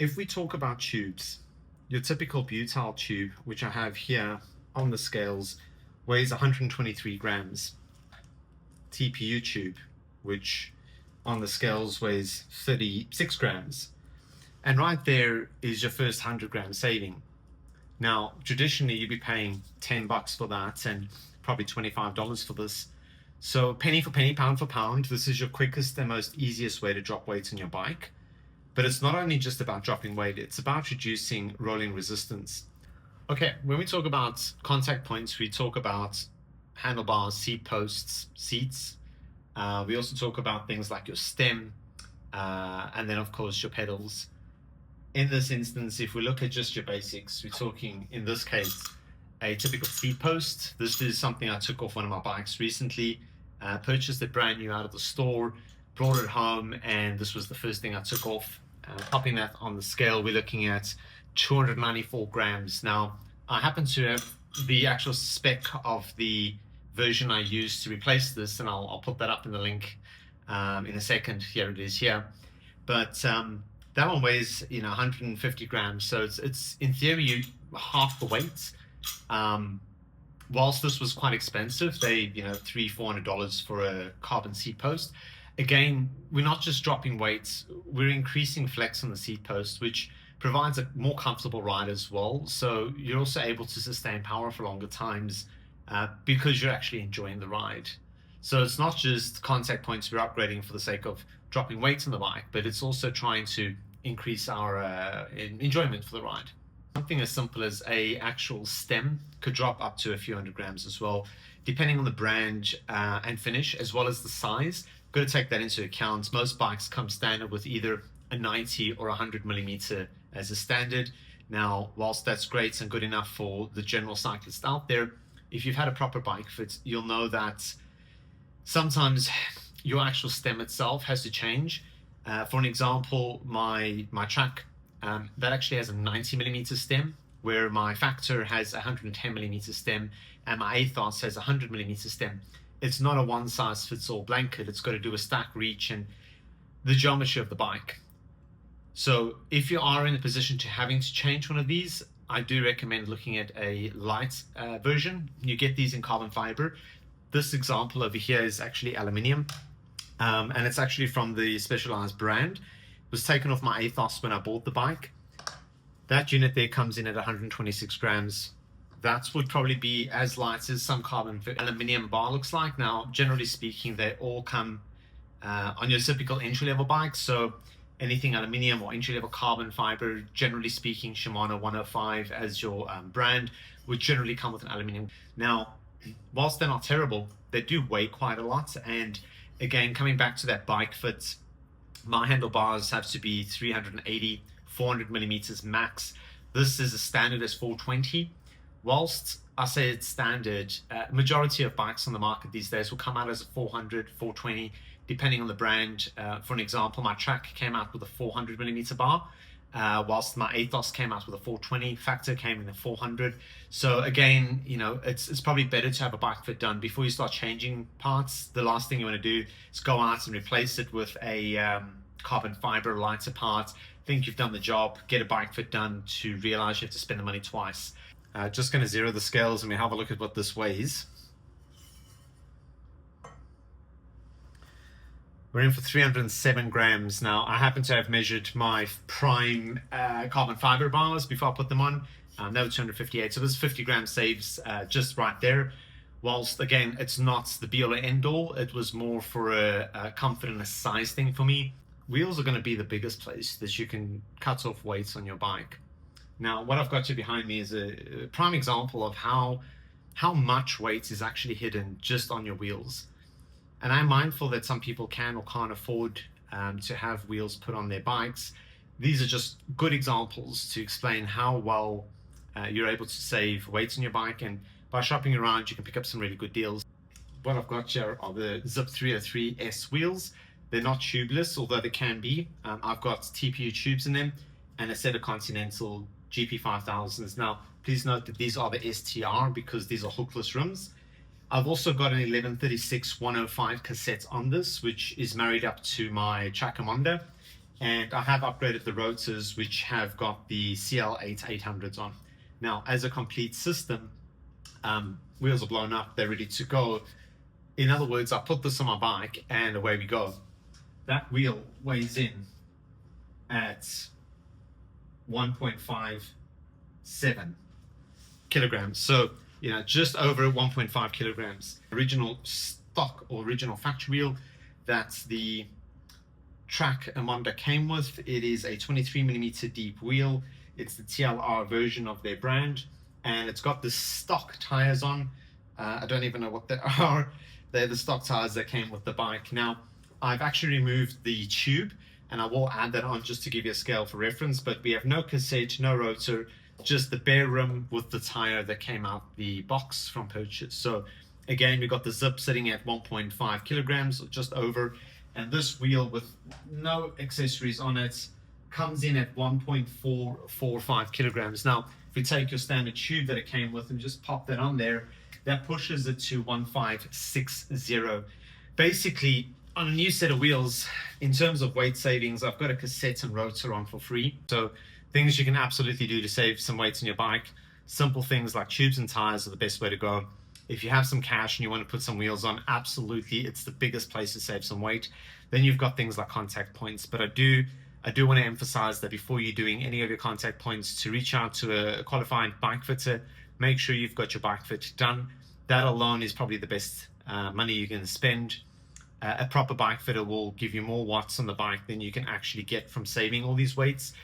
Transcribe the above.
If we talk about tubes, your typical butyl tube, which I have here on the scales, weighs 123 grams. TPU tube, which on the scales weighs 36 grams. And right there is your first 100-gram saving. Now, traditionally, you'd be paying $10 for that and probably $25 for this. So penny for penny, pound for pound, this is your quickest and most easiest way to drop weight on your bike. But it's not only just about dropping weight, it's about reducing rolling resistance. Okay, when we talk about contact points, we talk about handlebars, seat posts, seats. We also talk about things like your stem, and then of course your pedals. In this instance, if we look at just your basics, we're talking, in this case, a typical seat post. This is something I took off one of my bikes recently, purchased it brand new out of the store, brought it home, and this was the first thing I took off. Popping that on the scale, we're looking at 294 grams. Now, I happen to have the actual spec of the version I used to replace this, and I'll put that up in the link in a second. Here it is here. But that one weighs 150 grams, so it's in theory half the weight. Whilst this was quite expensive, they $300-400 for a carbon seat post. Again, we're not just dropping weights, we're increasing flex on the seat post, which provides a more comfortable ride as well. So you're also able to sustain power for longer times because you're actually enjoying the ride. So it's not just contact points we're upgrading for the sake of dropping weight on the bike, but it's also trying to increase our enjoyment for the ride. Something as simple as a actual stem could drop up to a few hundred grams as well, depending on the brand and finish, as well as the size. Got to take that into account. Most bikes come standard with either a 90 or 100 millimeter as a standard. Now, whilst that's great and good enough for the general cyclist out there, if you've had a proper bike fit, you'll know that sometimes your actual stem itself has to change. For an example, my track, that actually has a 90 millimeter stem, where my Factor has a 110 millimeter stem, and my Aethos has a 100 millimeter stem. It's not a one-size-fits-all blanket. It's got to do a stack reach and the geometry of the bike. So if you are in a position to having to change one of these, I do recommend looking at a light version. You get these in carbon fiber. This example over here is actually aluminium, and it's actually from the Specialized brand. It was taken off my Aethos when I bought the bike. That unit there comes in at 126 grams. That would probably be as light as some carbon aluminium bar looks like. Now, generally speaking, they all come on your typical entry-level bikes. So anything aluminium or entry-level carbon fiber, generally speaking, Shimano 105 as your brand, would generally come with an aluminium. Now, whilst they're not terrible, they do weigh quite a lot. And again, coming back to that bike fit, my handlebars have to be 380, 400 millimeters max. This is a standard as 420. Whilst I say it's standard, majority of bikes on the market these days will come out as a 400, 420, depending on the brand. For an example, my track came out with a 400 millimeter bar, whilst my Aethos came out with a 420. Factor came in a 400. So again, it's probably better to have a bike fit done before you start changing parts. The last thing you want to do is go out and replace it with a carbon fiber lighter part. Think you've done the job, get a bike fit done, to realize you have to spend the money twice. Just going to zero the scales and we have a look at what this weighs. We're in for 307 grams. Now, I happen to have measured my prime carbon fiber bars before I put them on. They were 258, so this 50 gram saves just right there. Whilst, again, it's not the be-all and end-all, it was more for a comfort and a size thing for me. Wheels are going to be the biggest place that you can cut off weights on your bike. Now, what I've got here behind me is a prime example of how much weight is actually hidden just on your wheels. And I'm mindful that some people can or can't afford to have wheels put on their bikes. These are just good examples to explain how well you're able to save weight on your bike, and by shopping around you can pick up some really good deals. What I've got here are the Zip 303S wheels. They're not tubeless, although they can be. I've got TPU tubes in them and a set of Continental GP5000s. Now, please note that these are the STR because these are hookless rims. I've also got an 1136 105 cassette on this, which is married up to my Chakamonda. And I have upgraded the rotors, which have got the CL8 800s on. Now, as a complete system, wheels are blown up, they're ready to go. In other words, I put this on my bike and away we go. That wheel weighs in at 1.57 kilograms. So, just over 1.5 kilograms. Original stock or original factory wheel, that's the track Amonda came with. It is a 23mm deep wheel. It's the TLR version of their brand, and it's got the stock tires on. I don't even know what they are. They're the stock tires that came with the bike. Now, I've actually removed the tube, and I will add that on just to give you a scale for reference, but we have no cassette, no rotor, just the bare rim with the tire that came out the box from purchase. So again, we got the zip sitting at 1.5 kilograms, just over, and this wheel with no accessories on it comes in at 1.445 kilograms. Now, if we take your standard tube that it came with and just pop that on there, that pushes it to 1560. Basically, on a new set of wheels, in terms of weight savings, I've got a cassette and rotor on for free. So things you can absolutely do to save some weight on your bike. Simple things like tubes and tires are the best way to go. If you have some cash and you want to put some wheels on, absolutely, it's the biggest place to save some weight. Then you've got things like contact points. But I do want to emphasize that before you're doing any of your contact points, to reach out to a qualified bike fitter. Make sure you've got your bike fit done. That alone is probably the best money you can spend. A proper bike fitter will give you more watts on the bike than you can actually get from saving all these weights.